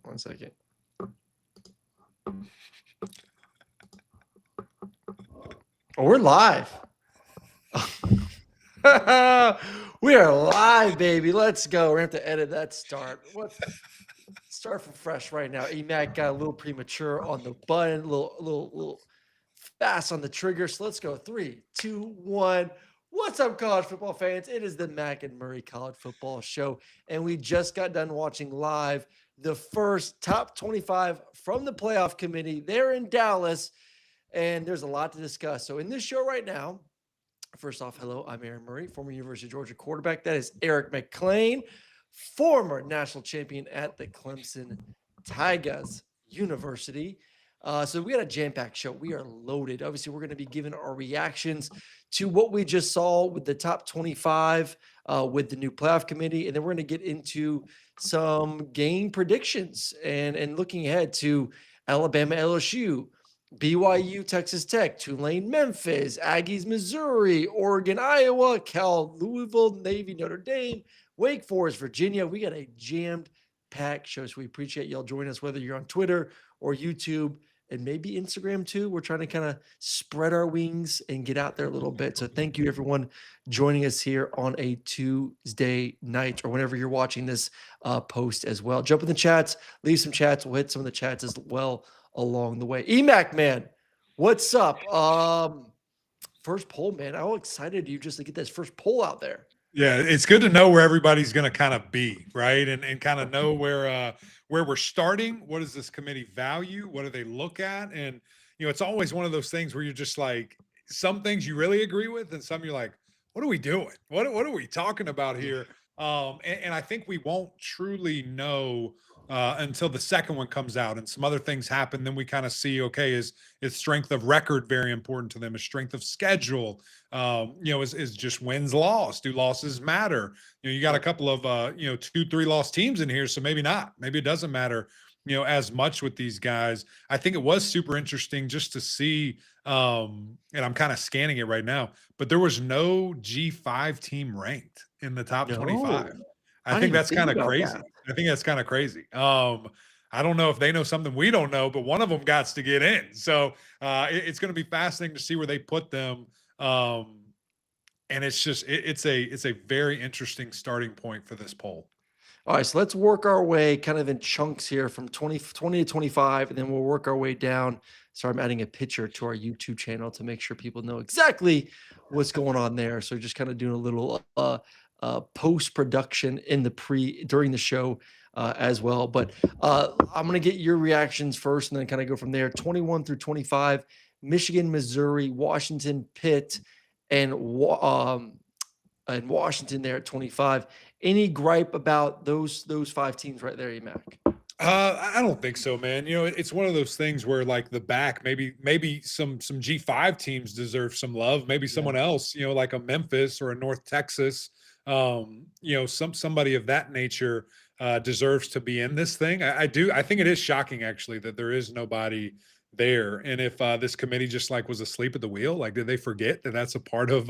1 second. Oh, we're live. We are live, baby. Let's go. We're going to have to edit that start. What? Start from fresh right now. EMAC got a little premature on the button, a little fast on the trigger. So let's go. 3, 2, 1. What's up, college football fans? It is the Mac and Murray College Football Show, and we just got done watching live the first top 25 from the playoff committee there in Dallas, and there's a lot to discuss. So in this show right now, first off, hello, I'm Aaron Murray, former University of Georgia quarterback. That is Eric McClain, former national champion at the Clemson Tigers University. So we got a jam-packed show. We are loaded. Obviously, we're going to be giving our reactions to what we just saw with the top 25 with the new playoff committee, and then we're going to get into some game predictions and looking ahead to Alabama, LSU, BYU, Texas Tech, Tulane, Memphis, Aggies, Missouri, Oregon, Iowa, Cal, Louisville, Navy, Notre Dame, Wake Forest, Virginia. We got a jammed packed show. So we appreciate y'all joining us, whether you're on Twitter or YouTube and maybe Instagram too. We're trying to kind of spread our wings and get out there a little bit. So thank you, everyone, joining us here on a Tuesday night or whenever you're watching this post as well. Jump in the chats, leave some chats. We'll hit some of the chats as well along the way. EMAC, man, what's up? First poll, man. How excited are you just to get this first poll out there? Yeah, it's good to know where everybody's going to kind of be, right? And kind of know where we're starting. What does this committee value? What do they look at? And it's always one of those things where you're just like, some things you really agree with, and some you're like, what are we doing? What are we talking about here? And I think we won't truly know until the second one comes out and some other things happen. Then we kind of see, okay, is strength of record very important to them? Is strength of schedule? Is just wins loss? Do losses matter? You got a couple of 2-3 loss teams in here, so maybe not. Maybe it doesn't matter as much with these guys. I think it was super interesting just to see, and I'm kind of scanning it right now, but there was no G5 team ranked in the top 25. I think that's kind of crazy. I think that's kind of crazy. I don't know if they know something we don't know, but one of them got to get in. So it's going to be fascinating to see where they put them. And it's just it's a very interesting starting point for this poll. All right, so let's work our way kind of in chunks here from 20 to 25, and then we'll work our way down. So I'm adding a picture to our YouTube channel to make sure people know exactly what's going on there. So just kind of doing a little post-production in the during the show as well. But I'm going to get your reactions first and then kind of go from there. 21 through 25, Michigan, Missouri, Washington, Pitt, and Washington there at 25. Any gripe about those 5 teams right there, EMAC? I don't think so, man. It's one of those things where like the back, maybe some G5 teams deserve some love. Maybe someone else, like a Memphis or a North Texas, somebody of that nature deserves to be in this thing. I think it is shocking actually that there is nobody there. And if this committee just like was asleep at the wheel, like did they forget that that's a part of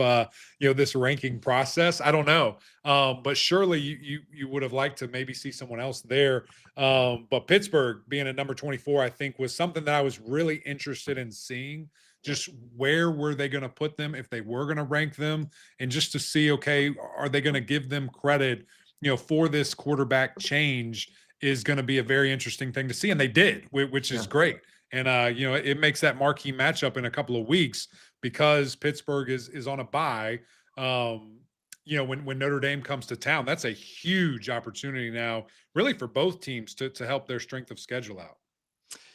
this ranking process? I don't know. But surely you would have liked to maybe see someone else there. But Pittsburgh being at number 24, I think was something that I was really interested in seeing. Just where were they going to put them if they were going to rank them, and just to see, okay, are they going to give them credit, for this quarterback change is going to be a very interesting thing to see. And they did, which is great. And, it makes that marquee matchup in a couple of weeks because Pittsburgh is on a bye. When Notre Dame comes to town, that's a huge opportunity now, really for both teams to help their strength of schedule out.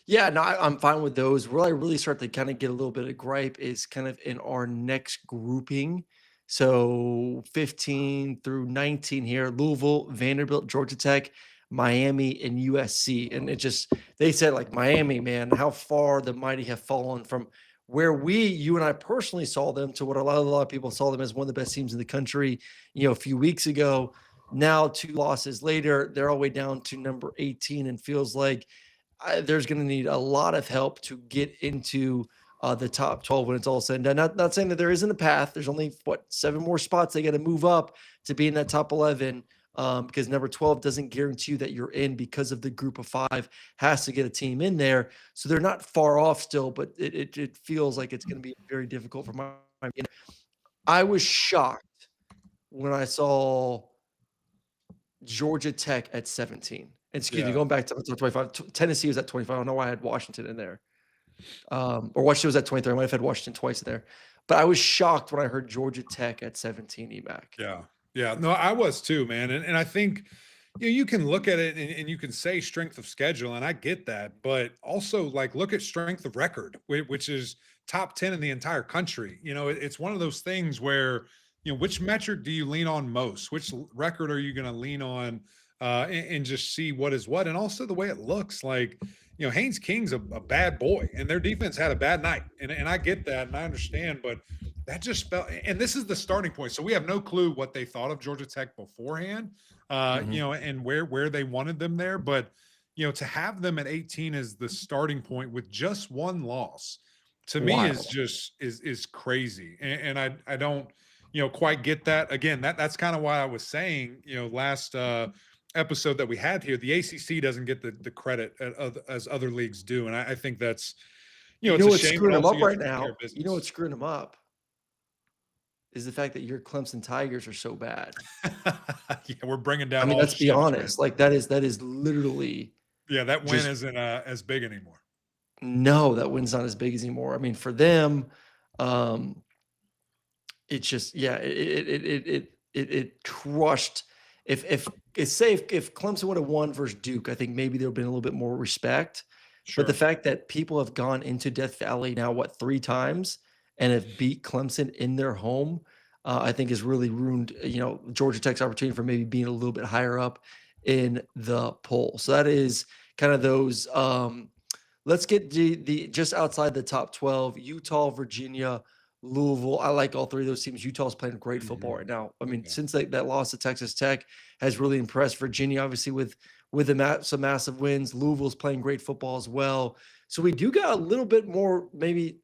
Yeah, no, I'm fine with those. Where I really start to kind of get a little bit of gripe is kind of in our next grouping. So 15 through 19 here, Louisville, Vanderbilt, Georgia Tech, Miami, and USC. And they said like Miami, man, how far the mighty have fallen from where you and I personally saw them to what a lot of people saw them as one of the best teams in the country, a few weeks ago. Now 2 losses later, they're all the way down to number 18 and feels like there's going to need a lot of help to get into the top 12 when it's all said and done. Not saying that there isn't a path. There's only 7 more spots they got to move up to be in that top 11. because number 12 doesn't guarantee you that you're in because of the group of five has to get a team in there. So they're not far off still, but it feels like it's going to be very difficult for my. I was shocked when I saw Georgia Tech at 17. Excuse me, Yeah. going back to 25. Tennessee was at 25. I don't know why I had Washington in there. Or Washington was at 23. I might have had Washington twice there. But I was shocked when I heard Georgia Tech at 17 EMAC. Yeah. Yeah. No, I was too, man. And I think you can look at it and you can say strength of schedule, and I get that, but also like look at strength of record, which is top 10 in the entire country. It's one of those things where, which metric do you lean on most? Which record are you going to lean on and just see what is what? And also the way it looks like, Haynes King's a bad boy and their defense had a bad night. And I get that and I understand, but that just felt, and this is the starting point. So we have no clue what they thought of Georgia Tech beforehand, and where they wanted them there. But, to have them at 18 as the starting point with just one loss to me is just is crazy. And I don't, quite get that. Again, that's kind of why I was saying, last episode that we had here, the ACC doesn't get the credit as other leagues do. And I think that's, it's a what's shame. screwing them Also up you have right to take care now? of business. You know what's screwing them up is the fact that your Clemson Tigers are so bad. Yeah, we're bringing down. I mean, all let's be ships, honest. man. Like that is literally. Yeah, that win isn't as big anymore. No, that win's not as big as anymore. I mean, for them, it's just it crushed. If it's safe, if Clemson would have won versus Duke, I think maybe there would have been a little bit more respect. Sure. But the fact that people have gone into Death Valley now, 3 times and have beat Clemson in their home, I think has really ruined, Georgia Tech's opportunity for maybe being a little bit higher up in the poll. So that is kind of those. Let's get the just outside the top 12, Utah, Virginia, Louisville. I like all 3 of those teams. Utah's playing great football right now. I mean, since that loss to Texas Tech has really impressed. Virginia, obviously, with some massive wins. Louisville's playing great football as well. So we do got a little bit more, maybe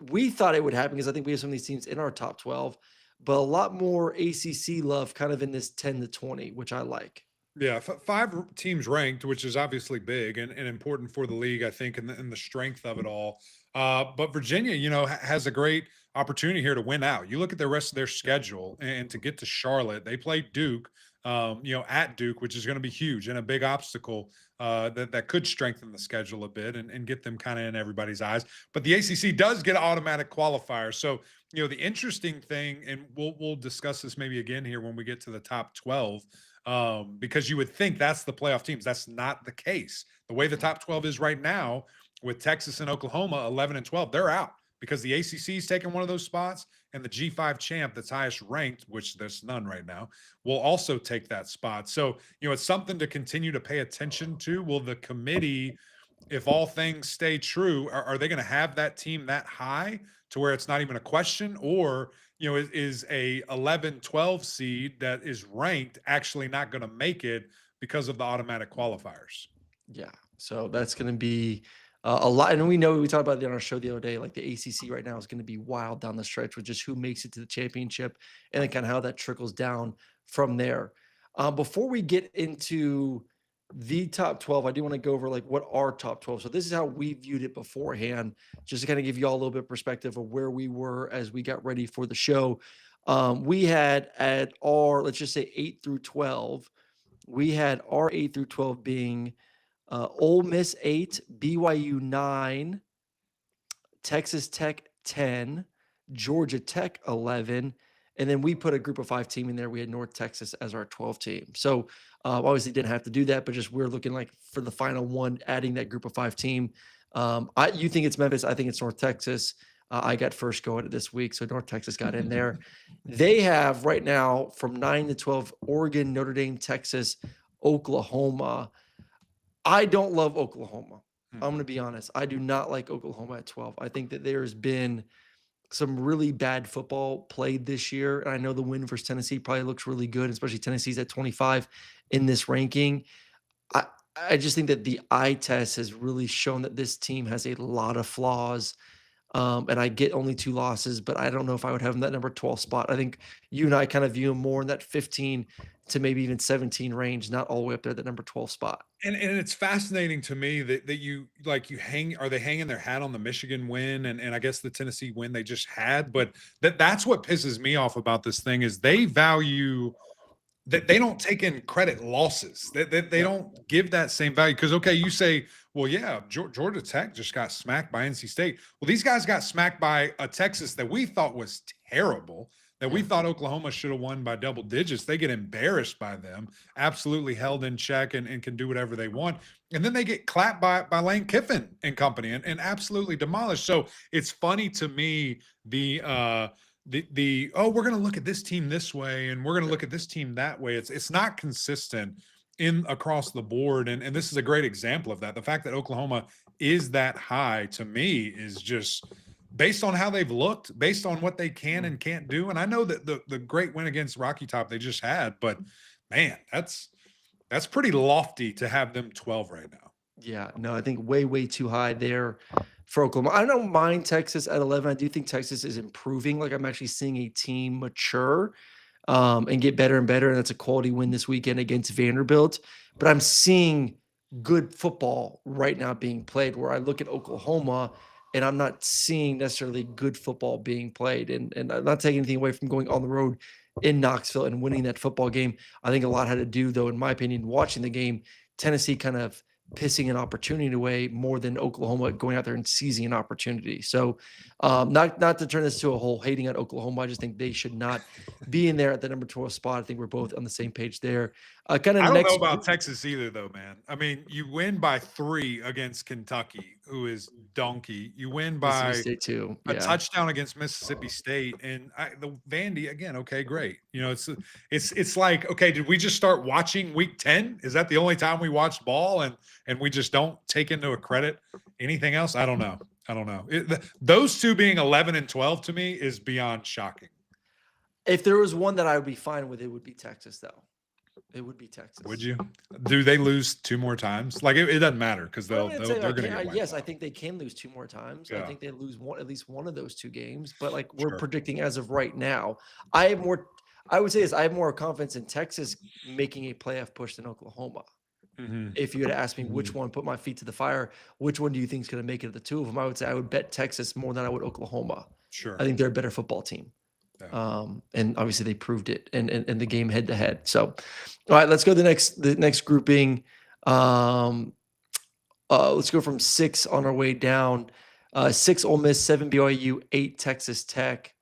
we thought it would happen because I think we have some of these teams in our top 12, but a lot more ACC love kind of in this 10 to 20, which I like. Yeah, 5 teams ranked, which is obviously big and important for the league, I think, and the strength of it all. But Virginia, has a great opportunity here to win out. You look at the rest of their schedule and to get to Charlotte, they play Duke, at Duke, which is going to be huge and a big obstacle that could strengthen the schedule a bit and get them kind of in everybody's eyes. But the ACC does get automatic qualifiers. So, the interesting thing, and we'll discuss this maybe again here when we get to the top 12, because you would think that's the playoff teams. That's not the case. The way the top 12 is right now with Texas and Oklahoma, 11 and 12, they're out because the ACC is taking one of those spots and the G5 champ that's highest ranked, which there's none right now, will also take that spot. So, it's something to continue to pay attention to. Will the committee, if all things stay true, are they going to have that team that high to where it's not even a question? Or, is a 11, 12 seed that is ranked actually not going to make it because of the automatic qualifiers? Yeah. So that's going to be a lot. And we talked about it on our show the other day, like the ACC right now is going to be wild down the stretch with just who makes it to the championship and then kind of how that trickles down from there. Before we get into the top 12, I do want to go over like what our top 12. So this is how we viewed it beforehand, just to kind of give you all a little bit of perspective of where we were as we got ready for the show. We had at our, let's just say 8 through 12, we had our 8 through 12 being Ole Miss 8, BYU 9, Texas Tech 10, Georgia Tech 11, and then we put a group of 5 team in there. We had North Texas as our 12 team. So obviously didn't have to do that, but just we're looking like for the final one, adding that group of 5 team. You think it's Memphis. I think it's North Texas. I got first go at it this week, so North Texas got in there. They have right now from 9 to 12, Oregon, Notre Dame, Texas, Oklahoma. I don't love Oklahoma. I'm going to be honest. I do not like Oklahoma at 12. I think that there's been some really bad football played this year. And I know the win versus Tennessee probably looks really good, especially Tennessee's at 25 in this ranking. I just think that the eye test has really shown that this team has a lot of flaws. And I get only 2 losses, but I don't know if I would have him that number 12 spot. I think you and I kind of view him more in that 15 to maybe even 17 range, not all the way up there, that number 12 spot. And it's fascinating to me that you like you hang are they hanging their hat on the Michigan win and I guess the Tennessee win they just had, but that's what pisses me off about this thing is they value that they don't take in credit losses. They Yeah. don't give that same value because okay, you say, well, yeah, Georgia Tech just got smacked by NC State. Well, these guys got smacked by a Texas that we thought was terrible. That we Yeah. thought Oklahoma should have won by double digits. They get embarrassed by them, absolutely held in check and can do whatever they want. And then they get clapped by Lane Kiffin and company and absolutely demolished. So it's funny to me the oh we're going to look at this team this way and we're going to look at this team that way. It's not consistent in across the board and this is a great example of that. The fact that Oklahoma is that high to me is just based on how they've looked, based on what they can and can't do. And I know that the great win against Rocky Top they just had, but man, that's pretty lofty to have them 12 right now. Yeah, no, I think way, way too high there for Oklahoma. I don't mind Texas at 11. I do think Texas is improving. Like I'm actually seeing a team mature and get better and better. And that's a quality win this weekend against Vanderbilt. But I'm seeing good football right now being played where I look at Oklahoma and I'm not seeing necessarily good football being played. And I'm not taking anything away from going on the road in Knoxville and winning that football game. I think a lot had to do, though, in my opinion, watching the game, Tennessee kind of pissing an opportunity away more than Oklahoma going out there and seizing an opportunity. So, not to turn this to a whole hating on Oklahoma, I just think they should not be in there at the number 12 spot. I think we're both on the same page there. Kind of I don't know next. about Texas either, though, man. I mean, you win by 3 against Kentucky, who is donkey. You win Mississippi by State too. a Yeah. touchdown against Mississippi State, and the Vandy again. Okay, great. You know, it's like okay, did we just start watching Week 10? Is that the only time we watched ball, and we just don't take into a credit anything else? I don't know. Those two being 11 and 12 to me is beyond shocking. If there was one that I would be fine with, it would be Texas, though. It would be Texas. Would you? Do they lose 2 more times? Like it doesn't matter because they're going to get wiped yes, out. I think they can lose 2 more times. I Yeah. think they lose at least one of those 2 games. But like we're Sure. predicting as of right now, I have more. I would say is I have more confidence in Texas making a playoff push than Oklahoma. Mhm. If you had asked me which one, put my feet to the fire, which one do you think is going to make it of the 2 of them? I would say I would bet Texas more than I would Oklahoma. Sure. I think they're a better football team. Yeah. And obviously they proved it in the game head to head. So, all right, let's go to the next grouping. Let's go from 6 on our way down. 6 Ole Miss, 7 BYU, 8 Texas Tech,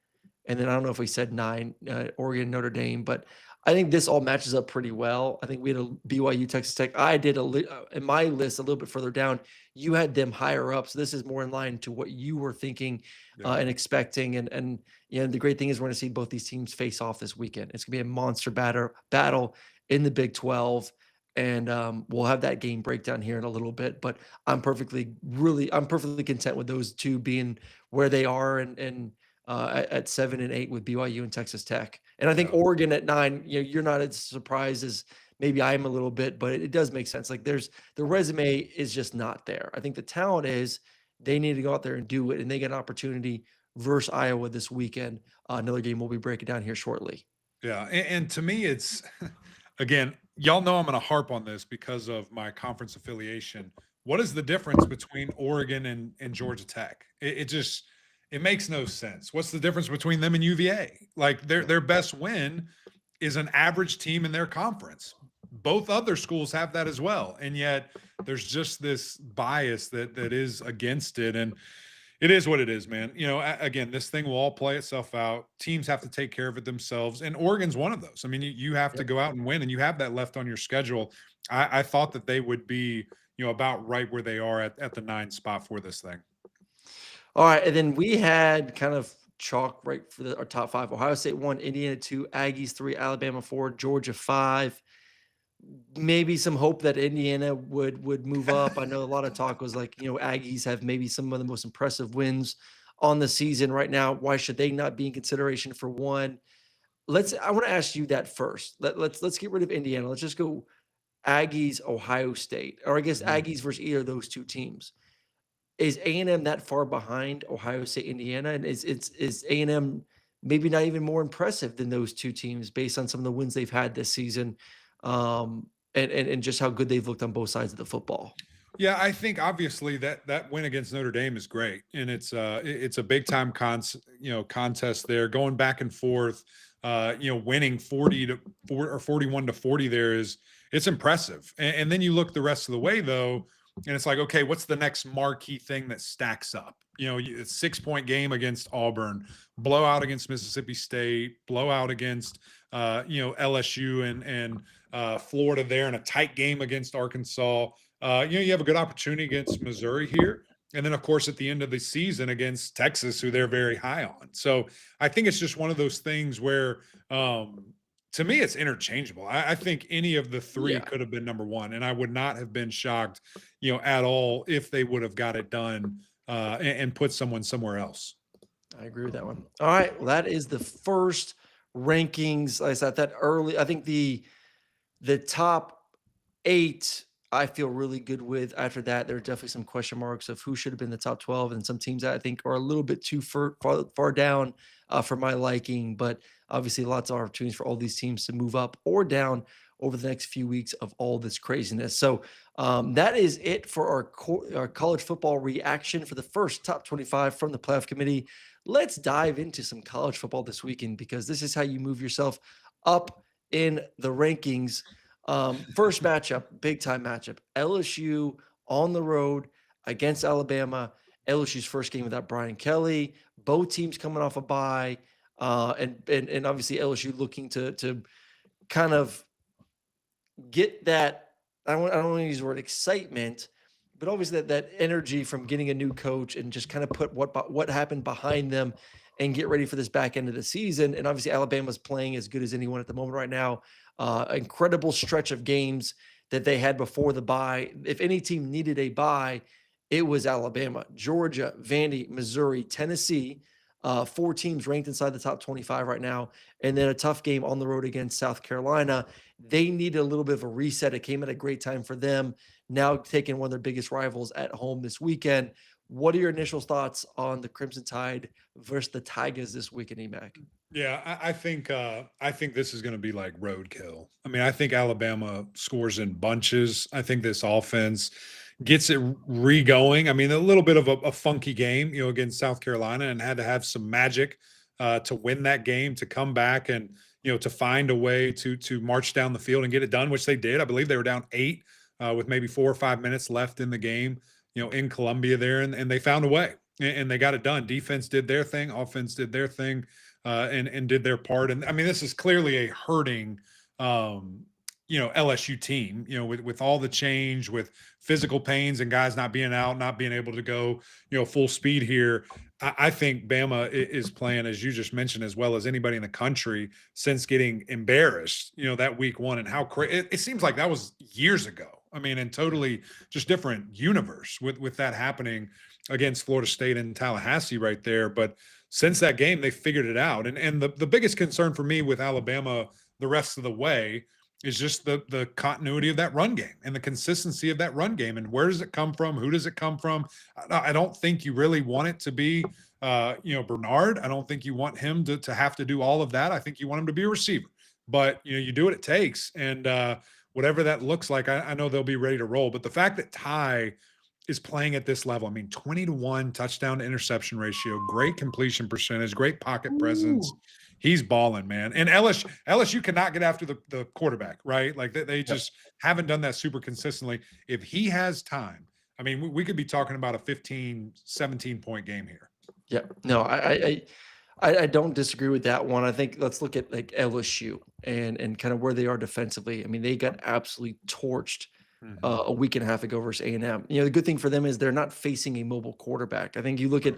and then I don't know if we said 9 Oregon, Notre Dame, but I think this all matches up pretty well. I think we had a BYU, Texas Tech. I did in my list a little bit further down. You had them higher up, so this is more in line to what you were thinking and expecting. And you know, the great thing is we're going to see both these teams face off this weekend. It's going to be a monster battle in the Big 12. And we'll have that game breakdown here in a little bit, but I'm perfectly content with those two being where they are and at 7 and 8 with BYU and Texas Tech. And I think Yeah. Oregon at 9, you know, you're not as surprised as maybe I am a little bit, but it does make sense. Like the resume is just not there. I think the talent is they need to go out there and do it, and they get an opportunity versus Iowa this weekend. Another game we'll be breaking down here shortly. Yeah. And to me, it's again, y'all know I'm going to harp on this because of my conference affiliation. What is the difference between Oregon and Georgia Tech? It makes no sense. What's the difference between them and UVA? Like their best win is an average team in their conference. Both other schools have that as well. And yet there's just this bias that is against it. And it is what it is, man. You know, again, this thing will all play itself out. Teams have to take care of it themselves. And Oregon's one of those. I mean, you have to go out and win, and you have that left on your schedule. I thought that they would be, you know, about right where they are at the 9 spot for this thing. All right. And then we had kind of chalk right for our top 5. Ohio State 1, Indiana 2, Aggies 3, Alabama 4, Georgia 5. Maybe some hope that Indiana would move up. I know a lot of talk was like, you know, Aggies have maybe some of the most impressive wins on the season right now. Why should they not be in consideration for 1? I want to ask you that first. Let's get rid of Indiana. Let's just go Aggies, Ohio State, or I guess Aggies versus either of those 2 teams. is A&M that far behind Ohio State, Indiana? And is A&M maybe not even more impressive than those two teams based on some of the wins they've had this season, and just how good they've looked on both sides of the football? Yeah, I think obviously that win against Notre Dame is great, and it's a big time contest there, going back and forth. Winning 40 or 41 to 40 there is it's impressive. And then you look the rest of the way though, and it's like, okay, what's the next marquee thing that stacks up? It's 6 point game against Auburn, blowout against Mississippi State, blowout against LSU and Florida there, and a tight game against Arkansas. You have a good opportunity against Missouri here. And then, of course, at the end of the season against Texas, who they're very high on. So I think it's just one of those things where, to me, it's interchangeable. I think any of the three Yeah, could have been number one, and I would not have been shocked, at all if they would have got it done and put someone somewhere else. I agree with that one. All right, well, that is the first rankings. Like I said that early. I think the top 8, I feel really good with. After that, there are definitely some question marks of who should have been the top 12, and some teams that I think are a little bit too far down for my liking. But obviously, lots of opportunities for all these teams to move up or down over the next few weeks of all this craziness. So that is it for our college football reaction for the first top 25 from the playoff committee. Let's dive into some college football this weekend, because this is how you move yourself up in the rankings. First matchup, big time matchup. LSU on the road against Alabama. LSU's first game without Brian Kelly. Both teams coming off a bye, and obviously LSU looking to kind of get that. I don't want to use the word excitement, but obviously that energy from getting a new coach and just kind of put what happened behind them and get ready for this back end of the season. And obviously Alabama's playing as good as anyone at the moment right now. Incredible stretch of games that they had before the bye. If any team needed a bye, it was Alabama. Georgia, Vandy, Missouri, Tennessee, 4 teams ranked inside the top 25 right now, and then a tough game on the road against South Carolina. They needed a little bit of a reset. It came at a great time for them. Now taking one of their biggest rivals at home this weekend. What are your initial thoughts on the Crimson Tide versus the Tigers this weekend, EMAC? Yeah, I think this is going to be like roadkill. I mean, I think Alabama scores in bunches. I think this offense gets it re-going. I mean, a little bit of a funky game, against South Carolina, and had to have some magic to win that game, to come back and to find a way to march down the field and get it done, which they did. I believe they were down 8 with maybe 4 or 5 minutes left in the game, in Columbia there, and they found a way and they got it done. Defense did their thing, offense did their thing. And did their part. And I mean, this is clearly a hurting, LSU team, with all the change, with physical pains and guys not being out, not being able to go, full speed here. I think Bama is playing, as you just mentioned, as well as anybody in the country since getting embarrassed, that week 1, and how crazy it seems like that was years ago. I mean, and totally just different universe with that happening against Florida State and Tallahassee right there. But since that game, they figured it out. And the biggest concern for me with Alabama the rest of the way is just the continuity of that run game and the consistency of that run game. And where does it come from? Who does it come from? I don't think you really want it to be, Bernard. I don't think you want him to have to do all of that. I think you want him to be a receiver. But, you do what it takes. And whatever that looks like, I know they'll be ready to roll. But the fact that Ty is playing at this level, I mean, 20-1 touchdown to interception ratio, great completion percentage, great pocket presence. He's balling, man. And LSU cannot get after the quarterback, right? Like they just haven't done that super consistently. If he has time, I mean, we could be talking about a 15, 17-point game here. Yeah, no, I don't disagree with that one. I think let's look at like LSU and kind of where they are defensively. I mean, they got absolutely torched a week and a half ago versus A&M. The good thing for them is they're not facing a mobile quarterback. I think you look at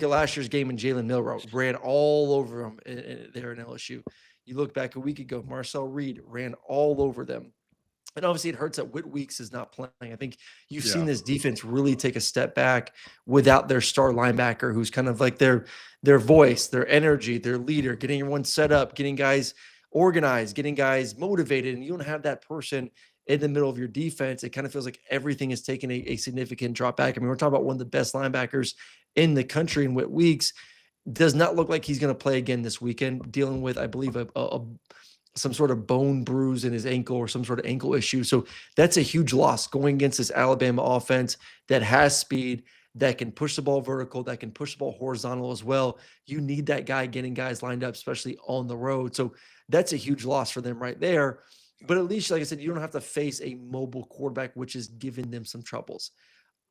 last year's game, and Jalen Milroe ran all over them there in LSU. You look back a week ago, Marcel Reed ran all over them. And obviously it hurts that Whit Weeks is not playing. I think you've seen this defense really take a step back without their star linebacker, who's kind of like their voice, their energy, their leader, getting everyone set up, getting guys organized, getting guys motivated. And you don't have that person in the middle of your defense, it kind of feels like everything has taken a significant drop back. I mean, we're talking about one of the best linebackers in the country in Whit Weeks. Does not look like he's going to play again this weekend, dealing with, I believe, some sort of bone bruise in his ankle or some sort of ankle issue. So that's a huge loss going against this Alabama offense that has speed, that can push the ball vertical, that can push the ball horizontal as well. You need that guy getting guys lined up, especially on the road. So that's a huge loss for them right there. But at least, like I said, you don't have to face a mobile quarterback, which is giving them some troubles.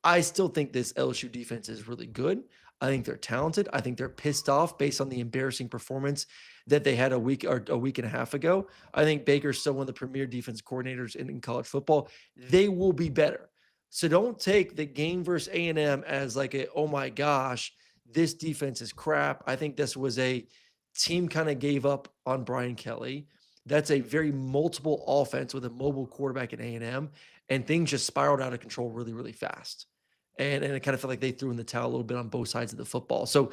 I still think this LSU defense is really good. I think they're talented. I think they're pissed off based on the embarrassing performance that they had a week or a week and a half ago. I think Baker's still one of the premier defense coordinators in college football. They will be better. So don't take the game versus A&M as like a, oh my gosh, this defense is crap. I think this was a team kind of gave up on Brian Kelly. That's a very multiple offense with a mobile quarterback at A&M, and things just spiraled out of control really, really fast. And it kind of felt like they threw in the towel a little bit on both sides of the football. So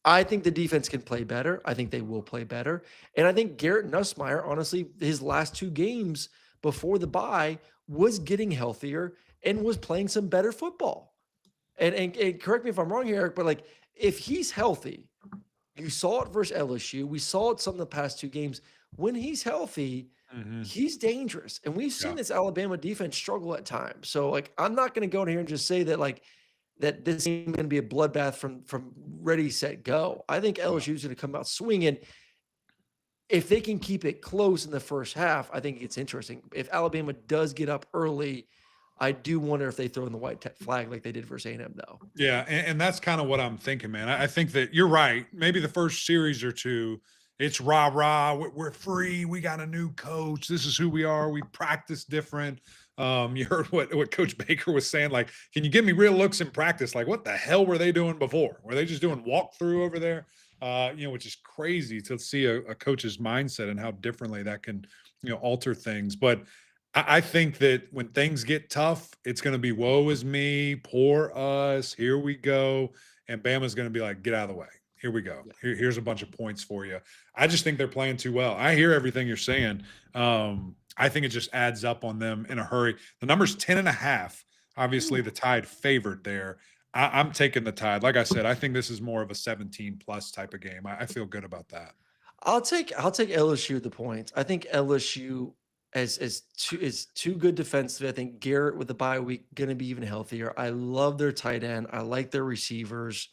I think the defense can play better. I think they will play better. And I think Garrett Nussmeier, honestly, his last two games before the bye was getting healthier and was playing some better football. And correct me if I'm wrong here, Eric, but like if he's healthy, you saw it versus LSU. We saw it some of the past two games. When he's healthy, he's dangerous. And we've seen this Alabama defense struggle at times. So like I'm not going to go in here and just say that like that this is going to be a bloodbath from ready, set, go. I think LSU is going to come out swinging. If they can keep it close in the first half, I think it's interesting. If Alabama does get up early, I do wonder if they throw in the white flag like they did versus A&M, though. Yeah, and that's kind of what I'm thinking, man. I think that you're right. Maybe the first series or two, it's rah rah. We're free. We got a new coach. This is who we are. We practice different. You heard what Coach Baker was saying. Like, can you give me real looks in practice? Like, what the hell were they doing before? Were they just doing walkthrough over there? Which is crazy to see a coach's mindset and how differently that can, alter things. But I think that when things get tough, it's going to be woe is me, poor us. Here we go, and Bama's going to be like, get out of the way. Here we go. Here's a bunch of points for you. I just think they're playing too well. I hear everything you're saying. I think it just adds up on them in a hurry. The number's 10.5. Obviously, the Tide favored there. I'm taking the Tide. Like I said, I think this is more of a 17+ type of game. I feel good about that. I'll take LSU at the points. I think LSU is too good defensive. I think Garrett with the bye week going to be even healthier. I love their tight end. I like their receivers.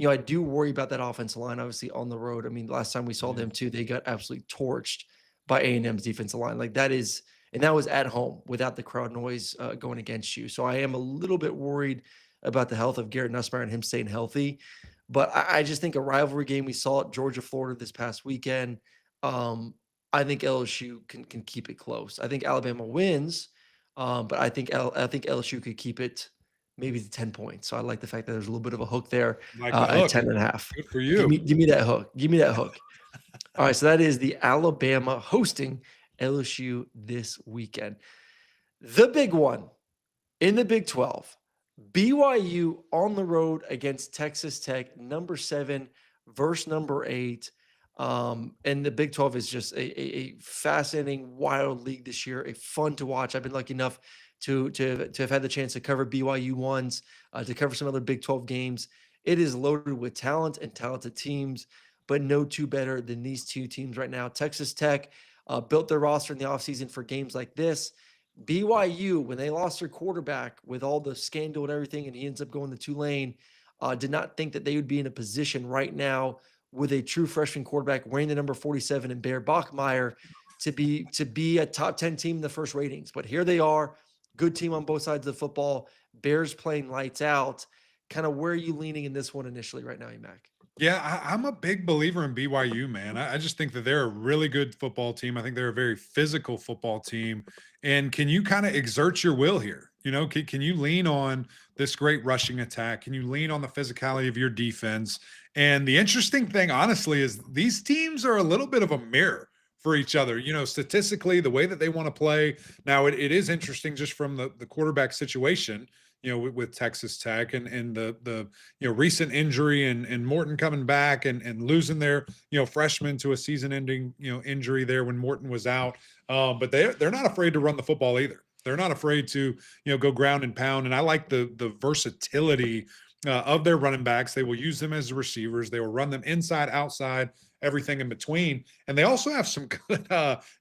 I do worry about that offensive line, obviously, on the road. I mean, last time we saw them too, they got absolutely torched by A&M's defensive line. Like that was at home without the crowd noise going against you. So I am a little bit worried about the health of Garrett Nussmeier and him staying healthy. But I just think a rivalry game, we saw it Georgia, Florida this past weekend. I think LSU can keep it close. I think Alabama wins, but I think LSU could keep it maybe to 10 points. So I like the fact that there's a little bit of a hook there at 10.5. Good for you. Give me that hook. Give me that hook. All right, so that is the Alabama hosting LSU this weekend. The big one in the Big 12, BYU on the road against Texas Tech, number 7 versus number 8. And the Big 12 is just a fascinating, wild league this year, a fun to watch. I've been lucky enough to have had the chance to cover BYU ones, to cover some other Big 12 games. It is loaded with talent and talented teams, but no two better than these two teams right now. Texas Tech built their roster in the offseason for games like this. BYU, when they lost their quarterback with all the scandal and everything, and he ends up going to Tulane, did not think that they would be in a position right now with a true freshman quarterback wearing the number 47 and Bear Bachmeier to be a top 10 team in the first ratings. But here they are, good team on both sides of the football. Bears playing lights out. Kind of where are you leaning in this one initially right now, Emac? Yeah, I'm a big believer in BYU, man. I just think that they're a really good football team. I think they're a very physical football team. And can you kind of exert your will here? Can you lean on this great rushing attack? Can you lean on the physicality of your defense? And the interesting thing, honestly, is these teams are a little bit of a mirror for each other. Statistically, the way that they want to play. Now, it is interesting just from the quarterback situation. with Texas Tech and the recent injury and Morton coming back and losing their freshman to a season-ending injury there when Morton was out. But they're not afraid to run the football either. They're not afraid to go ground and pound. And I like the versatility of their running backs. They will use them as receivers. They will run them inside, outside, everything in between. And they also have some good,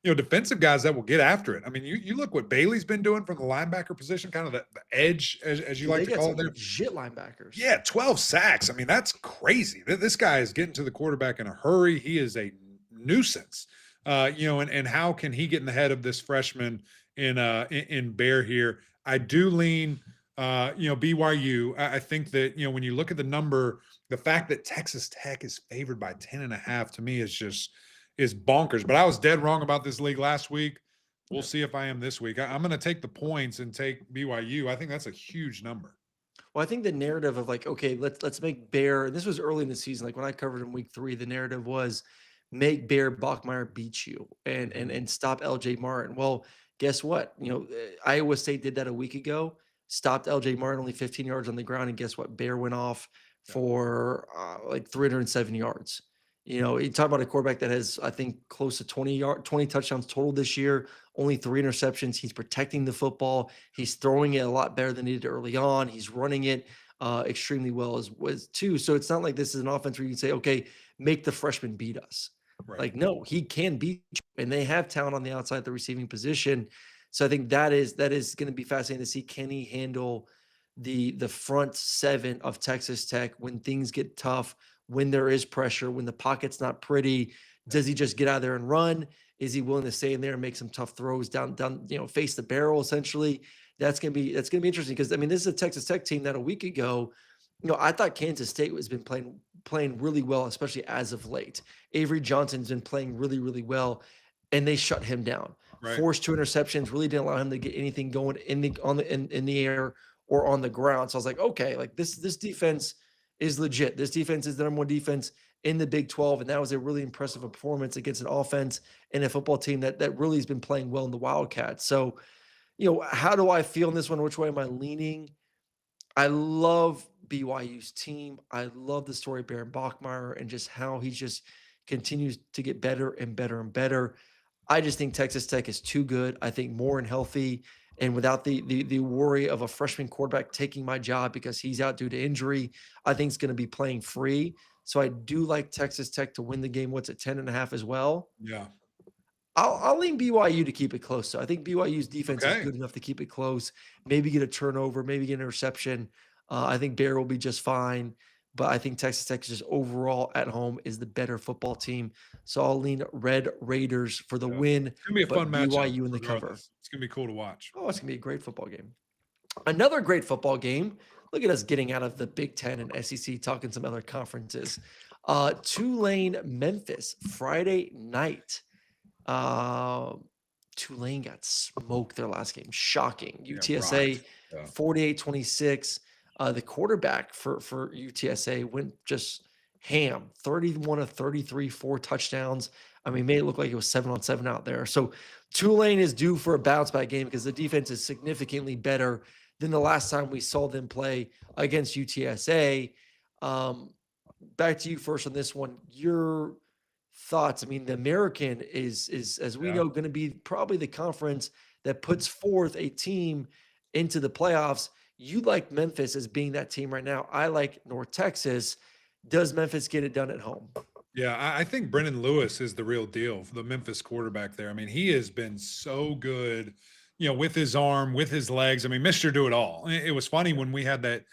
defensive guys that will get after it. I mean, you look what Bailey's been doing from the linebacker position, kind of the edge, as you Dude, like they to got call some it there. legit linebackers. Yeah, 12 sacks. I mean, that's crazy. This guy is getting to the quarterback in a hurry. He is a nuisance. And how can he get in the head of this freshman in Bear here? I do lean BYU. I think that, when you look at the number, the fact that Texas Tech is favored by 10.5 to me is bonkers. But I was dead wrong about this league last week. We'll see if I am this week. I'm going to take the points and take BYU. I think that's a huge number. Well, I think the narrative of like, okay, let's make Bear. And this was early in the season. Like when I covered in week 3, the narrative was make Bear Bachmeyer beat you and stop LJ Martin. Well, guess what? Iowa State did that a week ago. Stopped LJ Martin only 15 yards on the ground, and guess what? Bear went off for like 307 yards. You talk about a quarterback that has, I think, close to 20 touchdowns total this year, only 3 interceptions. He's protecting the football. He's throwing it a lot better than he did early on. He's running it extremely well as too. So it's not like this is an offense where you can say, okay, make the freshman beat us. Right. Like, no, he can beat you, and they have talent on the outside at the receiving position. So I think that is going to be fascinating to see. Can he handle the front 7 of Texas Tech when things get tough, when there is pressure, when the pocket's not pretty? Does he just get out there and run? Is he willing to stay in there and make some tough throws down, face the barrel essentially? That's gonna be interesting because I mean this is a Texas Tech team that a week ago, I thought Kansas State has been playing really well, especially as of late. Avery Johnson's been playing really, really well, and they shut him down. Right. Forced 2 interceptions, really didn't allow him to get anything going in the air or on the ground. So I was like, okay, like this defense is legit. This defense is the number 1 defense in the Big 12, and that was a really impressive performance against an offense and a football team that really has been playing well in the Wildcats. So, how do I feel in this one? Which way am I leaning? I love BYU's team. I love the story of Baron Bachmeyer and just how he just continues to get better and better and better. I just think Texas Tech is too good. I think more and healthy and without the worry of a freshman quarterback taking my job because he's out due to injury, I think it's going to be playing free. So I do like Texas Tech to win the game. What's at 10.5 as well? Yeah. I'll lean BYU to keep it close. So I think BYU's defense is good enough to keep it close, maybe get a turnover, maybe get an interception. I think Bear will be just fine. But I think Texas Tech just overall at home is the better football team. So I'll lean Red Raiders for the win. It's going to be a fun match. BYU in the cover. It's going to be cool to watch. Oh, it's going to be a great football game. Another great football game. Look at us getting out of the Big Ten and SEC, talking some other conferences. Tulane, Memphis, Friday night. Tulane got smoked their last game. Shocking. UTSA, 48-26. The quarterback for UTSA went just ham. 31 of 33, 4 touchdowns. I mean, made it look like it was 7-on-7 out there. So Tulane is due for a bounce back game because the defense is significantly better than the last time we saw them play against UTSA. Back to you first on this one. Your thoughts? I mean, the American is as we know, going to be probably the conference that puts forth a team into the playoffs. You like Memphis as being that team right now. I like North Texas. Does Memphis get it done at home? Yeah, I think Brennan Lewis is the real deal for the Memphis quarterback there. I mean, he has been so good, with his arm, with his legs. I mean, Mr. Do It All. It was funny when we had that,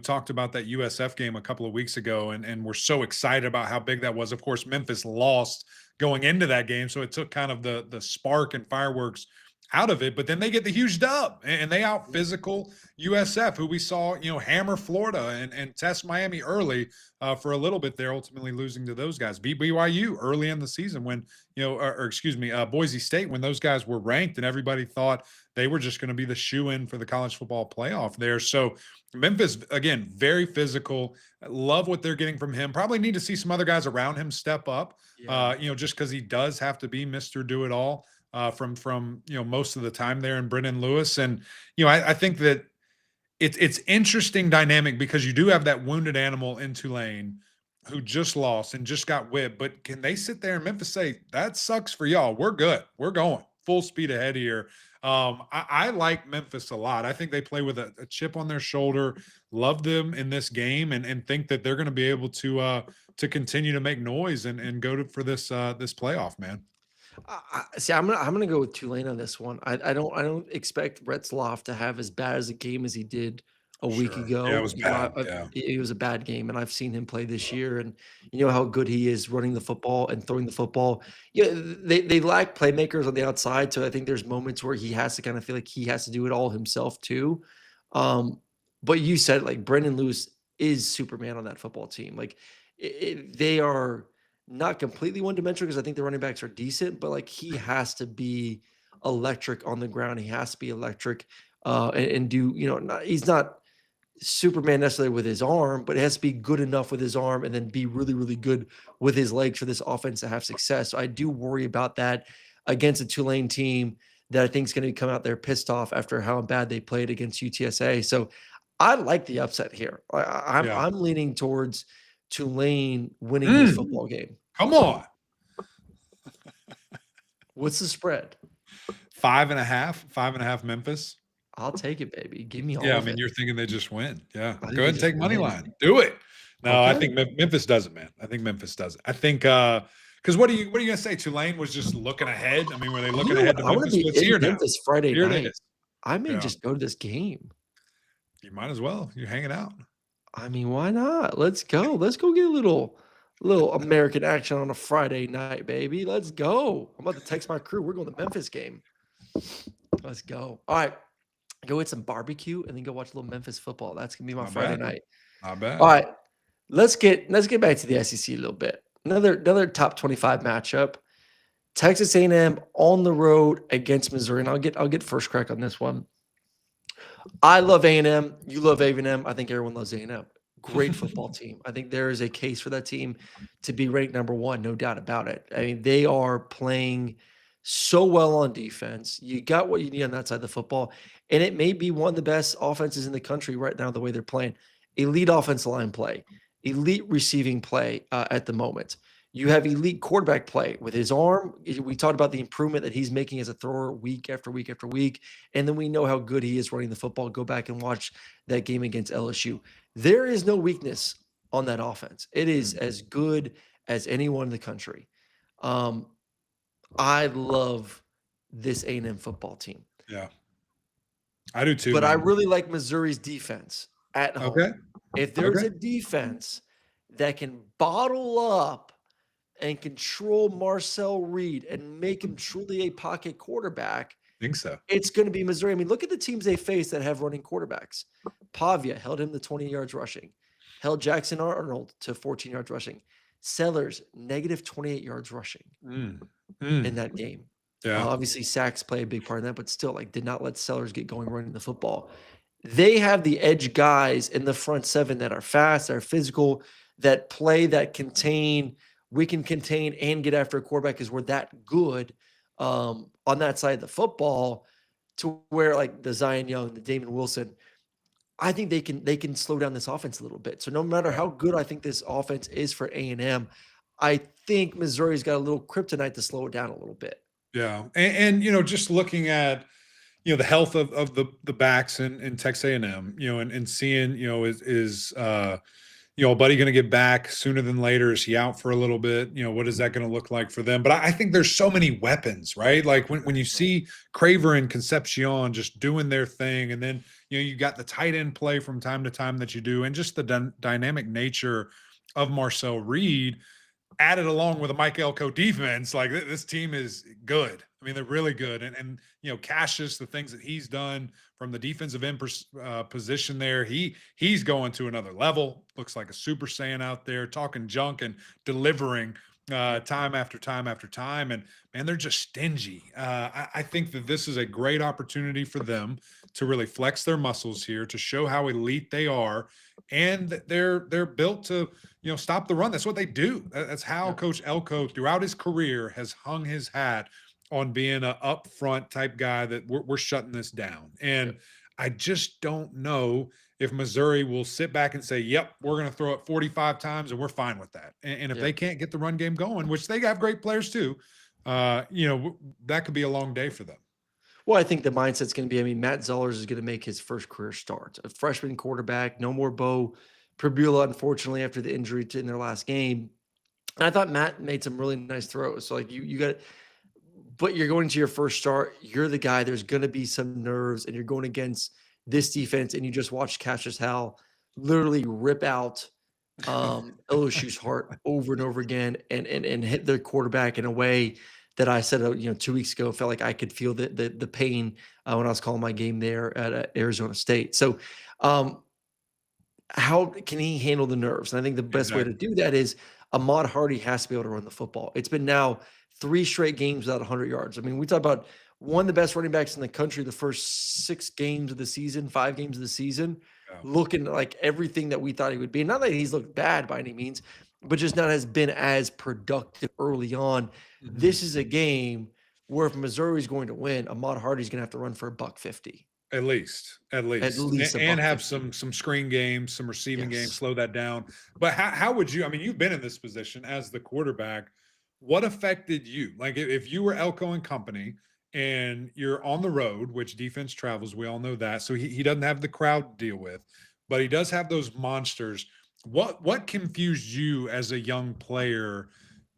talked about that USF game a couple of weeks ago, and we're so excited about how big that was. Of course, Memphis lost going into that game, so it took kind of the spark and fireworks out of it, but then they get the huge dub and they out physical USF, who we saw, hammer Florida and test Miami early for a little bit there, ultimately losing to those guys. Beat BYU early in the season when, Boise State, when those guys were ranked and everybody thought they were just going to be the shoe-in for the college football playoff there. So Memphis, again, very physical. Love what they're getting from him. Probably need to see some other guys around him step up, just because he does have to be Mr. Do It All. From most of the time there in Brennan Lewis. And, I think that it's interesting dynamic because you do have that wounded animal in Tulane who just lost and just got whipped. But can they sit there in Memphis say that sucks for y'all? We're good. We're going full speed ahead here. I like Memphis a lot. I think they play with a chip on their shoulder. Love them in this game, and think that they're going to be able to continue to make noise and go for this playoff, man. See, I'm gonna go with Tulane on this one. I don't expect Retzloff to have as bad as a game as he did a week Sure. Yeah, it ago. was bad. Yeah. It was a bad game, and I've seen him play this year, and you know how good he is running the football and throwing the football. Yeah, they lack playmakers on the outside, so I think there's moments where he has to kind of feel like he has to do it all himself too. Um, but you said like Brendan Lewis is Superman on that football team. Like they are not completely one dimensional because I think the running backs are decent, but like he has to be electric on the ground. He has to be electric and do, he's not Superman necessarily with his arm, but it has to be good enough with his arm and then be really, really good with his legs for this offense to have success. So I do worry about that against a Tulane team that I think is going to come out there pissed off after how bad they played against UTSA. So I like the upset here. Yeah. I'm leaning towards Tulane winning this football game. Come on. What's the spread? 5.5 Memphis. I'll take it, baby. Give me all Yeah, I of mean, it. you're thinking they just win. Yeah, I think go they ahead and take just money win. line. Do it. No, I Okay. think Memphis does it, man. I think Memphis does it. I think because what are you gonna say? Tulane was just looking ahead. I mean, were they looking ahead to I want to Memphis? be What's here in now? Memphis Friday Here it night. is. I may Yeah. just go to this game. You might as well. You're hanging out. I mean, why not? Let's go. Let's go get a little American action on a Friday night, baby. Let's go. I'm about to text my crew. We're going to the Memphis game. Let's go. All right. Go eat some barbecue and then go watch a little Memphis football. That's gonna be my Not Friday bad. night. Not bad. All right. Let's get back to the SEC a little bit. Another top 25 matchup. Texas A&M on the road against Missouri. And I'll get first crack on this one. I love A&M. You love A&M. I think everyone loves A&M. Great football team. I think there is a case for that team to be ranked number one, no doubt about it. I mean, they are playing so well on defense. You got what you need on that side of the football. And it may be one of the best offenses in the country right now, the way they're playing. Elite offensive line play, elite receiving play at the moment. You have elite quarterback play with his arm. We talked about the improvement that he's making as a thrower week after week after week. And then we know how good he is running the football. Go back and watch that game against LSU. There is no weakness on that offense. It is as good as anyone in the country. I love this A&M football team. Yeah. I do too. But man. I really like Missouri's defense at home. Okay. If there's Okay. a defense that can bottle up and control Marcel Reed and make him truly a pocket quarterback, think so. it's going to be Missouri. I mean, look at the teams they face that have running quarterbacks. Pavia held him to 20 yards rushing, held Jackson Arnold to 14 yards rushing. Sellers, negative 28 yards rushing in that game. Yeah. Obviously, sacks play a big part in that, but still, like, did not let Sellers get going running the football. They have the edge guys in the front seven that are fast, that are physical, that play, that contain. We can contain and get after a quarterback because we're that good on that side of the football to where like the Zion Young, the Damon Wilson, I think they can slow down this offense a little bit. So no matter how good I think this offense is for A&M, I think Missouri's got a little kryptonite to slow it down a little bit. Yeah. And just looking at, the health of the backs in Texas A&M, and seeing, is Buddy going to get back sooner than later? Is he out for a little bit? What is that going to look like for them? But I think there's so many weapons, right? Like when you see Craver and Concepcion just doing their thing, and then, you got the tight end play from time to time that you do, and just the dynamic nature of Marcel Reed added along with a Mike Elko defense, like this team is good. I mean, they're really good. And Cassius, the things that he's done from the defensive end position there, he's going to another level. Looks like a Super Saiyan out there talking junk and delivering time after time after time. And man, they're just stingy. I think that this is a great opportunity for them to really flex their muscles here, to show how elite they are, and that they're built to stop the run. That's what they do. That's how Coach Elko throughout his career has hung his hat on being an upfront type guy that we're shutting this down. And I just don't know if Missouri will sit back and say, "Yep, we're going to throw it 45 times and we're fine with that." And if Yeah. they can't get the run game going, which they have great players too, that could be a long day for them. Well, I think the mindset's going to be, I mean, Matt Zellers is going to make his first career start. A freshman quarterback, no more Bo Pribula, unfortunately, after the injury in their last game. And I thought Matt made some really nice throws. So like you got, but you're going to your first start. You're the guy. There's going to be some nerves, and you're going against this defense. And you just watched Cassius Howell literally rip out LSU's heart over and over again, and hit their quarterback in a way that I said 2 weeks ago. Felt like I could feel the pain when I was calling my game there at Arizona State. So how can he handle the nerves? And I think the best way to Exactly. do that is Ahmad Hardy has to be able to run the football. It's been now 3 straight games without 100 yards. I mean, we talk about one of the best running backs in the country the first 6 games of the season, 5 games of the season, Yeah. looking like everything that we thought he would be. Not that he's looked bad by any means, but just not has been as productive early on. Mhm. This is a game where if Missouri is going to win, Ahmad Hardy's going to have to run for a buck 50. At least, At least a and buck have 50. some screen games, some receiving games, Yes. slow that down. But how would you? I mean, you've been in this position as the quarterback. What affected you? Like if you were Elko and company, and you're on the road, which defense travels, we all know that. So he doesn't have the crowd to deal with, but he does have those monsters. What confused you as a young player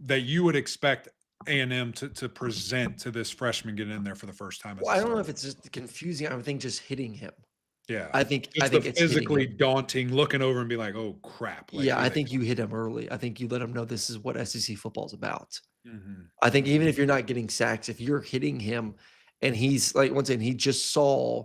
that you would expect A&M to present to this freshman getting in there for the first time as Well, a I don't know starter? if it's just confusing. I think just hitting him. Yeah. I Just the think it's hitting physically him. daunting looking over and be like, "Oh, crap." Like, Yeah, here I they think you come. hit him early. I think you let him know this is what SEC football is about. Mhm. I think even Mhm. if you're not getting sacks, if you're hitting him and he's like once again, he just saw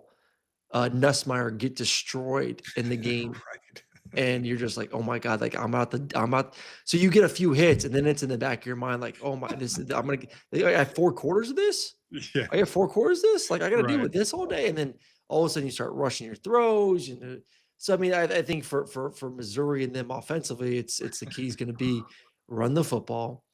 Nussmeier get destroyed in the game, Right. and you're just like, "Oh my god, like I'm out." So you get a few hits, and then it's in the back of your mind, like, "Oh my, this is I'm gonna get, I have 4 quarters of this. Yeah. I got 4 quarters of this. Like I got to deal Right. with this all day." And then all of a sudden you start rushing your throws. So I mean, I think for Missouri and them offensively, it's the key is going to be run the football,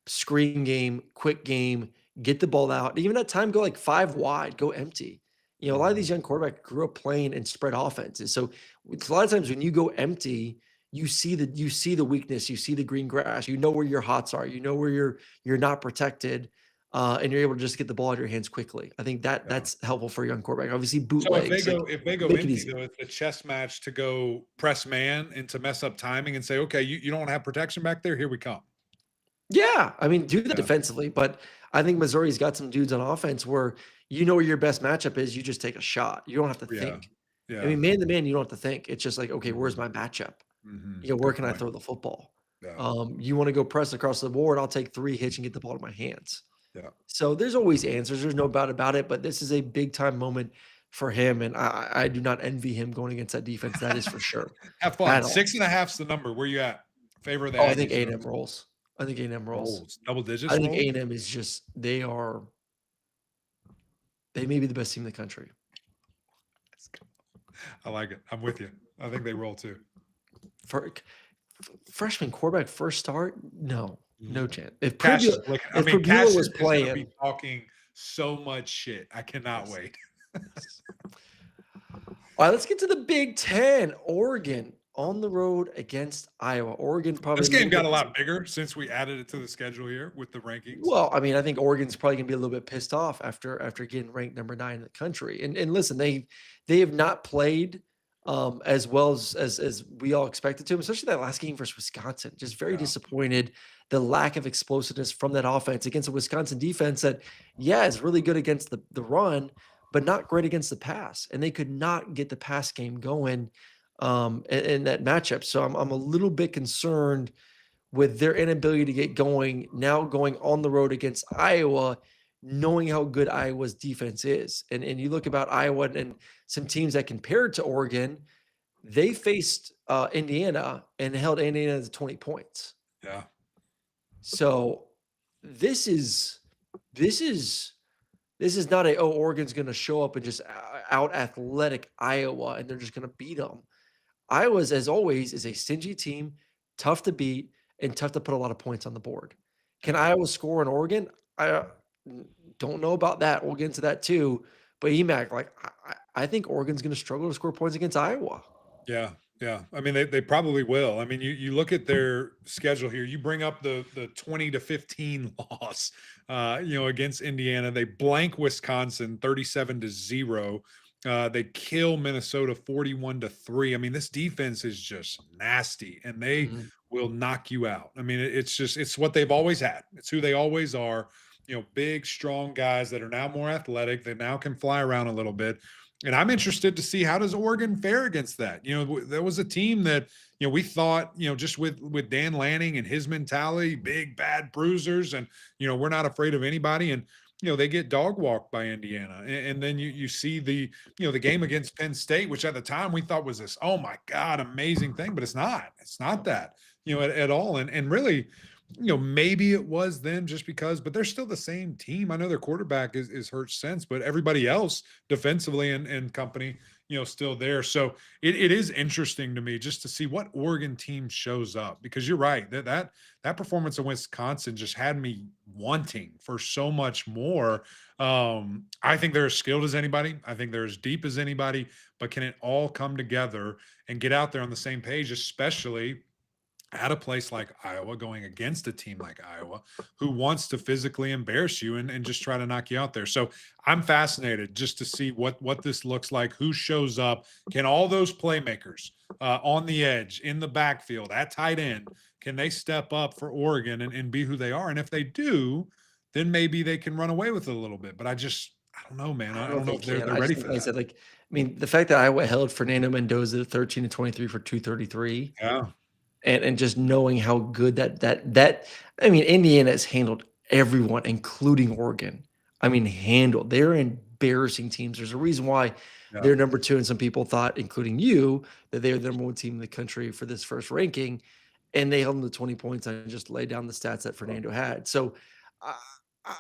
screen game, quick game, get the ball out. Even at time, go like 5 wide, go empty. A lot of Mhm. these young quarterbacks grew up playing and spread offenses. So it's a lot of times when you go empty, you see the weakness, you see the green grass, you know where your hots are, you know where you're not protected, and you're able to just get the ball out of your hands quickly. I think Yeah. that's helpful for a young quarterback. Obviously, So bootlegs, like if they go make it empty easy. though, it's a chess match to go press man and to mess up timing and say, "Okay, you don't have protection back there. Here we come." Yeah, I mean, do that Yeah. defensively, but I think Missouri's got some dudes on offense where you know where your best matchup is, you just take a shot. You don't have to Yeah. think. I Yeah. mean, man to man, you don't have to think. It's just like, okay, where's Mhm. my matchup? Mhm. Where Good can I point. throw the football? Yeah. You want to go press across the board? I'll take 3 hits and get the ball to my hands. Yeah. So there's always answers. There's no doubt about it. But this is a big time moment for him, and I do not envy him going against that defense. That is for sure, Have fun. at all. 6.5's the number. Where you at? Favor of the Oh, I think Aggies A&M or rolls. I think A&M rolls. rolls? Double I digits think rolls? A&M is just they may be the best team in the country. I like it. I'm with you. I think they roll too. For freshman quarterback first start, no, no Mhm. chance. Cash is looking. I If mean, Pribula was Cassius is going to be playing, talking so much shit. I cannot yes, wait. yes. All right, let's get to the Big Ten. Oregon on the road against Iowa. Oregon probably This a game little got a bit. lot bigger since we added it to the schedule here with the rankings. Well, I mean, I think Oregon's probably gonna be a little bit pissed off after getting ranked number 9 in the country. And listen, they have not played as well as we all expected to, especially that last game versus Wisconsin. Just very Yeah. disappointed. The lack of explosiveness from that offense against a Wisconsin defense that, yeah, is really good against the run, but not great against the pass. And they could not get the pass game going in that matchup. So I'm a little bit concerned with their inability to get going, now going on the road against Iowa, knowing how good Iowa's defense is. And you look about Iowa and some teams that compared to Oregon, they faced Indiana and held Indiana to 20 points. Yeah. So this is this is this is not Oregon's going to show up and just out athletic Iowa and they're just going to beat them. Iowa's, as always, is a stingy team, tough to beat, and tough to put a lot of points on the board. Can Yeah. Iowa score in Oregon? I don't know about that. We'll get into that too. But EMAC, like I think Oregon's going to struggle to score points against Iowa. Yeah. Yeah. I mean, they probably will. I mean, you look at their schedule here, you bring up the 20-15 loss, against Indiana. They blank Wisconsin 37-0. They kill Minnesota 41-3. I mean, this defense is just nasty and they Mhm. will knock you out. I mean, it's what they've always had. It's who they always are. Big, strong guys that are now more athletic. They now can fly around a little bit. And I'm interested to see how does Oregon fare against that. There was a team that, we thought, just with Dan Lanning and his mentality, big bad bruisers, and we're not afraid of anybody. And they get dog walked by Indiana. And then you see the game against Penn State, which at the time we thought was this, oh my God, amazing thing, but it's not. It's not that, at all. And really, maybe it was them just because, but they're still the same team. I know their quarterback is hurt since, but everybody else defensively and company, still there. So it is interesting to me just to see what Oregon team shows up, because you're right that performance in Wisconsin just had me wanting for so much more. I think they're as skilled as anybody. I think they're as deep as anybody, but can it all come together and get out there on the same page, especially at a place like Iowa, going against a team like Iowa, who wants to physically embarrass you and just try to knock you out there. So I'm fascinated just to see what this looks like, who shows up. Can all those playmakers on the edge, in the backfield, at tight end, can they step up for Oregon and be who they are? And if they do, then maybe they can run away with it a little bit. But I don't know, man. I don't I know don't if know they if they're can. I just ready think, for like I that. said, I mean, the fact that Iowa held Fernando Mendoza 13-23 for 233, Yeah. and just knowing how good that I mean, Indiana has handled everyone, including Oregon. I mean, they're embarrassing teams. There's a reason why Yeah. they're number 2, and some people thought, including you, that they're the number 1 team in the country for this first ranking, and they held them to 20 points. I just laid down the stats that Fernando had. So I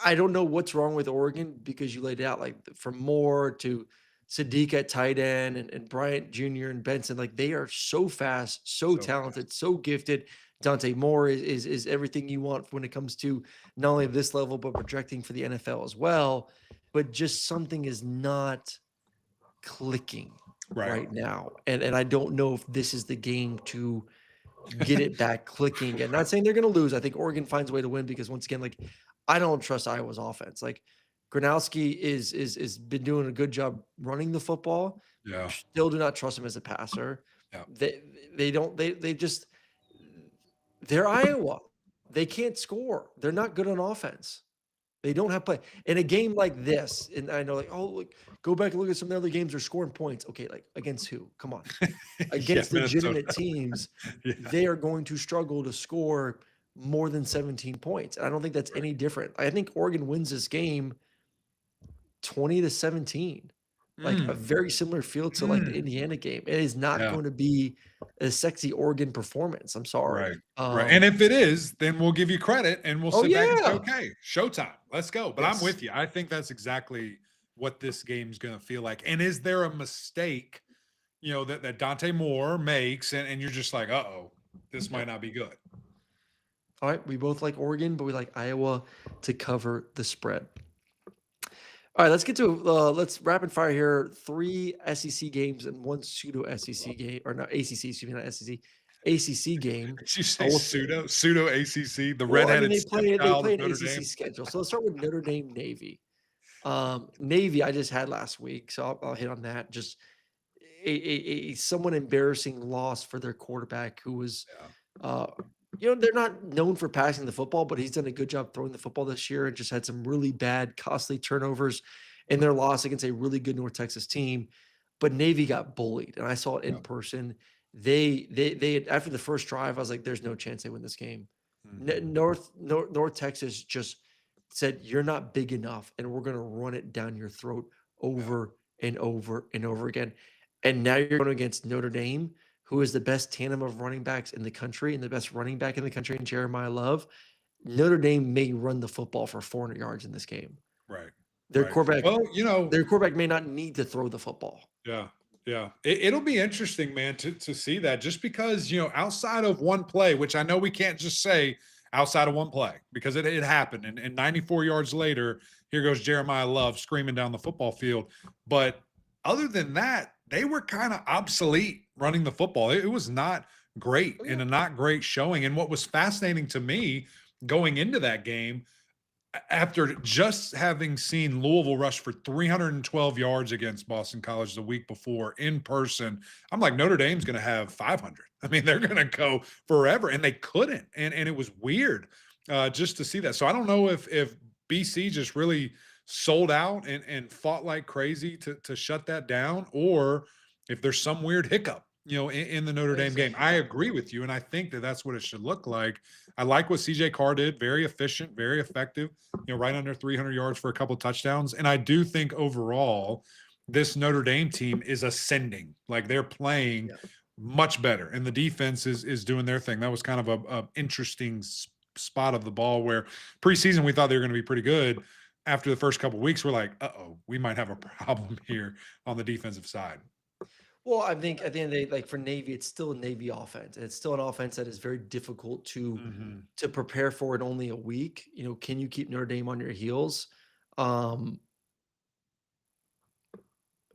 I don't know what's wrong with Oregon, because you laid out, like, from Moore to Sadiq at tight end, and Bryant Jr. and Benson, like, they are so fast, so So fast. talented, so gifted. Dante Moore is everything you want when it comes to not only this level, but projecting for the NFL as well. But just something is not clicking Right. right now. And I don't know if this is the game to get it back clicking. And not saying they're going to lose. I think Oregon finds a way to win, because once again, like, I don't trust Iowa's offense. Like, Gronowski is been doing a good job running the football. Yeah. Still do not trust him as a passer. Yeah. They don't they just they're Iowa. They can't score. They're not good on offense. They don't have play. In a game like this, and I know, like, oh, look, go back and look at some of the other games, they're scoring points. Okay, like, against who? Come on. Yeah. Against Minnesota. legitimate teams, Yeah. they are going to struggle to score more than 17 points. And I don't think that's any different. I think Oregon wins this game 20-17. Like, a Mm. very similar feel to, like, the Mm. Indiana game. It is not Yeah. going to be a sexy Oregon performance. I'm Right. sorry. Right. And if it is, then we'll give you credit and we'll Oh sit back and say, yeah. okay, showtime. Let's go. But I'm Yes. with you. I think that's exactly what this game's going to feel like. And is there a mistake, that Dante Moore makes and you're just like, uh-oh, this might Yep. not be good. All right. We both like Oregon, but we like Iowa to cover the spread. All right, let's get to let's rapid fire here. 3 SEC games and 1 pseudo SEC game, or not ACC, excuse me, not SEC, ACC game. Did you say We'll pseudo ACC, the well, I mean, redheaded they stepchild play of an Notre ACC Dame? schedule. So let's start with Notre Dame Navy. Navy, I just had last week, so I'll hit on that. Just a somewhat embarrassing loss for their quarterback, who was, Yeah. uh, they're not known for passing the football, but he's done a good job throwing the football this year, and just had some really bad, costly turnovers in their loss against a really good North Texas team. But Navy got bullied, and I saw it in Yeah. person. They after the first drive, I was like, "There's no chance they win this game." Mhm. North Texas just said, "You're not big enough, and we're going to run it down your throat Yeah. over and over and over again." And now you're going against Notre Dame, who is the best tandem of running backs in the country, and the best running back in the country in Jeremiah Love. Notre Dame may run the football for 400 yards in this game. Right. Their Right. quarterback, Well, their quarterback may not need to throw the football. yeah. Yeah. It'll be interesting, man, to see that, just because, outside of one play, which I know we can't just say outside of one play, because it happened. And 94 yards later, here goes Jeremiah Love screaming down the football field. But other than that, they were kind of obsolete running the football. It was not great Oh, and yeah. a not great showing. And what was fascinating to me going into that game, after just having seen Louisville rush for 312 yards against Boston College the week before in person, I'm like, Notre Dame's going to have 500. I mean, they're going to go forever, and they couldn't. And it was weird just to see that. So I don't know if BC just really sold out and fought like crazy to shut that down, or if there's some weird hiccup, in the Notre There's Dame a game. I hiccup. agree with you, and I think that that's what it should look like. I like what CJ Carr did. Very efficient, very effective, right under 300 yards for a couple of touchdowns. And I do think overall, this Notre Dame team is ascending. Like they're playing Yeah. much better, and the defense is doing their thing. That was kind of a interesting spot of the ball where preseason we thought they were going to be pretty good. After the first couple of weeks, we're like, uh-oh, we might have a problem here on the defensive side. Well, I think at the end of the day, like for Navy, it's still a Navy offense. And it's still an offense that is very difficult Mhm. to prepare for in only a week. Can you keep Notre Dame on your heels? Um,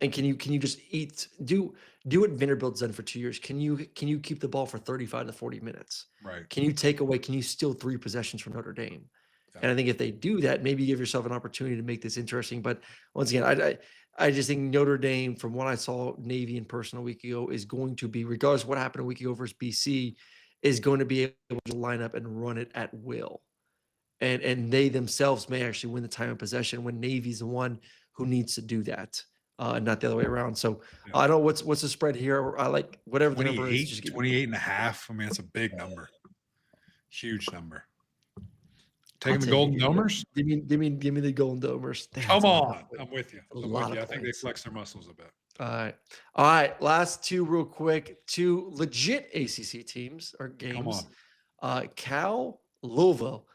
and can you just do what Vanderbilt's done for 2 years? Can you keep the ball for 35 to 40 minutes? Right. Can you steal 3 possessions from Notre Dame? Yeah. And I think if they do that, maybe give yourself an opportunity to make this interesting. But once again, I just think Notre Dame, from what I saw Navy in person a week ago, is going to be, regardless of what happened a week ago versus BC, is going to be able to line up and run it at will. And they themselves may actually win the time of possession when Navy's the one who needs to do that, not the other way around. So Yeah. I don't know what's the spread here. I like whatever the number is. 28, Just give 28 and a half. I mean, it's a big number. Huge number. I'll Taking the take it. Golden Domers? Give me the Golden Domers. Come That's a lot of on. points. I'm with you. A I'm lot with you. of I think they points. flex their muscles a bit. All right. Last two, real quick. Two legit ACC teams or Come games. on. Cal, Louisville.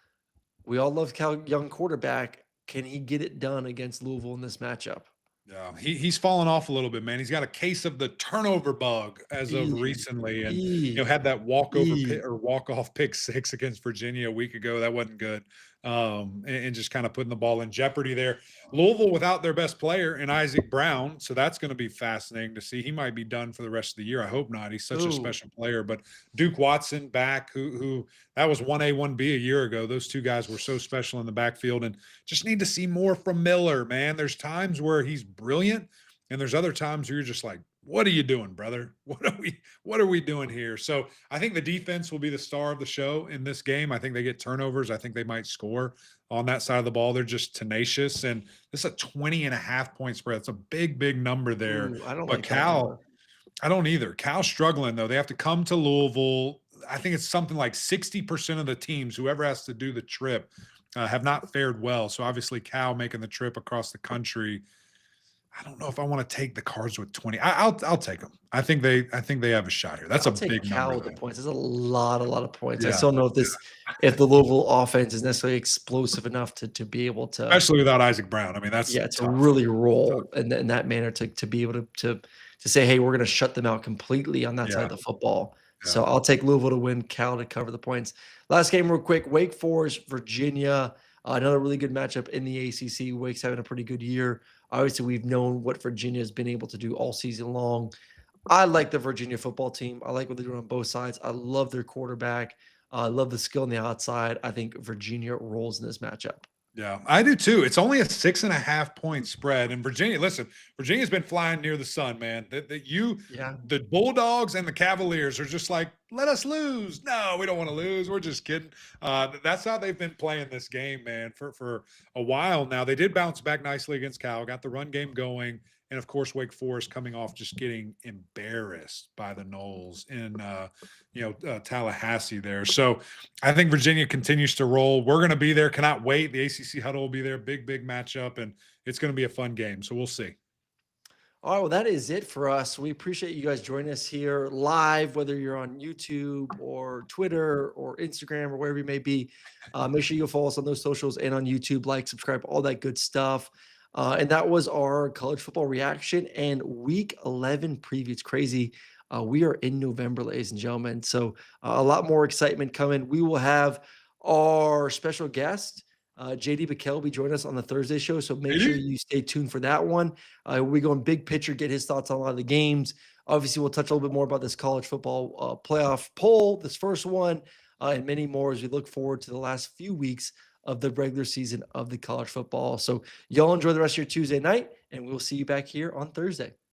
We all love Cal, young quarterback. Can he get it done against Louisville in this matchup? Yeah, he's fallen off a little bit, man. He's got a case of the turnover bug as of E, recently, and E, had that walkover E. pick or walk off pick six against Virginia a week ago. That wasn't good, and just kind of putting the ball in jeopardy there. Louisville without their best player and Isaac Brown, so that's going to be fascinating to see. He might be done for the rest of the year. I hope not. He's such a Ooh. special player. But Duke Watson back, who that was 1A 1B a year ago. Those two guys were so special in the backfield, and just need to see more from Miller, man. There's times where he's brilliant, and there's other times where you're just like, what are you doing, brother? What are we doing here? So I think the defense will be the star of the show in this game. I think they get turnovers. I think they might score on that side of the ball. They're just tenacious, and this is a 20 and a half point spread. It's a big, big number there. Ooh, I don't But like that number. I don't either. Cal's struggling though. They have to come to Louisville. I think it's something like 60% of the teams, whoever has to do the trip, have not fared well. So obviously Cal making the trip across the country. I don't know if I want to take the Cards with 20. I'll take them. I think they have a shot here. That's I'll a take big Cal number with the though. points. There's a lot of points. I Yeah. still don't know if the Louisville offense is necessarily explosive enough to be able to, Especially without Isaac Brown. I mean, that's to tough. really roll in that manner to be able to say, hey, we're going to shut them out completely on that side of the football. Yeah. So I'll take Louisville to win, Cal to cover the points. Last game, real quick: Wake Forest, Virginia. Another really good matchup in the ACC. Wake's having a pretty good year. Obviously, we've known what Virginia has been able to do all season long. I like the Virginia football team. I like what they're doing on both sides. I love their quarterback. I love the skill on the outside. I think Virginia rolls in this matchup. Yeah, I do too. It's only a 6.5 point spread. And Virginia, listen, Virginia's been flying near the sun, man. The Bulldogs and the Cavaliers are just like, let us lose. No, we don't want to lose. We're just kidding. That's how they've been playing this game, man, for a while now. They did bounce back nicely against Cal, got the run game going. And of course, Wake Forest coming off just getting embarrassed by the Noles in Tallahassee there. So I think Virginia continues to roll. We're going to be there. Cannot wait. The ACC huddle will be there. Big, big matchup, and it's going to be a fun game. So we'll see. All right, well, that is it for us. We appreciate you guys joining us here live, whether you're on YouTube or Twitter or Instagram or wherever you may be. Make sure you go follow us on those socials and on YouTube, like, subscribe, all that good stuff. And that was our college football reaction and week 11 preview. It's crazy. We are in November, ladies and gentlemen. So a lot more excitement coming. We will have our special guest, JD Bakel will be joining us on the Thursday show, so make sure JD? you stay tuned for that one. We go in big picture, get his thoughts on a lot of the games. Obviously, we'll touch a little bit more about this college football playoff poll, this first one, and many more as we look forward to the last few weeks of the regular season of the college football. So y'all enjoy the rest of your Tuesday night, and we'll see you back here on Thursday.